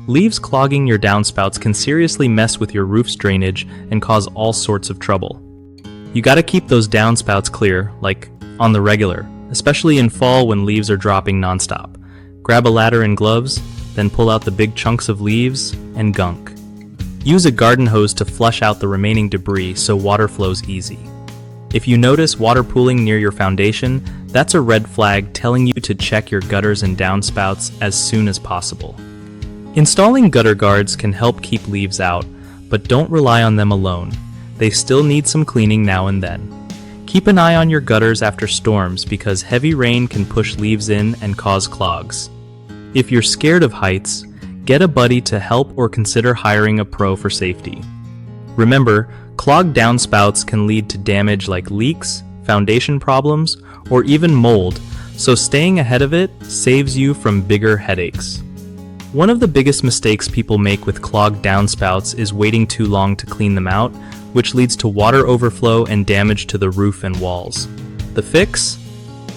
Leaves clogging your downspouts can seriously mess with your roof's drainage and cause all sorts of trouble. You gotta keep those downspouts clear, like on the regular, especially in fall when leaves are dropping nonstop. Grab a ladder and gloves, then pull out the big chunks of leaves and gunk. Use a garden hose to flush out the remaining debris so water flows easy. If you notice water pooling near your foundation, that's a red flag telling you to check your gutters and downspouts as soon as possible. Installing gutter guards can help keep leaves out, but don't rely on them alone. They still need some cleaning now and then. Keep an eye on your gutters after storms because heavy rain can push leaves in and cause clogs. If you're scared of heights, get a buddy to help or consider hiring a pro for safety. Remember, clogged downspouts can lead to damage like leaks, foundation problems, or even mold, so staying ahead of it saves you from bigger headaches. One of the biggest mistakes people make with clogged downspouts is waiting too long to clean them out, which leads to water overflow and damage to the roof and walls. The fix?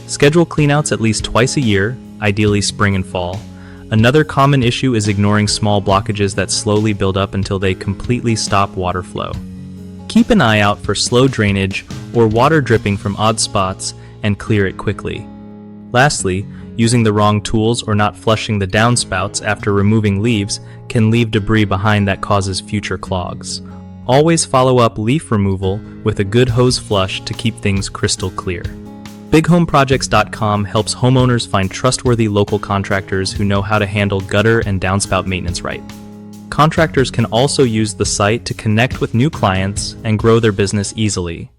Schedule cleanouts at least twice a year, ideally spring and fall. Another common issue is ignoring small blockages that slowly build up until they completely stop water flow. Keep an eye out for slow drainage or water dripping from odd spots and clear it quickly. Lastly, using the wrong tools or not flushing the downspouts after removing leaves can leave debris behind that causes future clogs. Always follow up leaf removal with a good hose flush to keep things crystal clear. BigHomeProjects.com helps homeowners find trustworthy local contractors who know how to handle gutter and downspout maintenance right. Contractors can also use the site to connect with new clients and grow their business easily.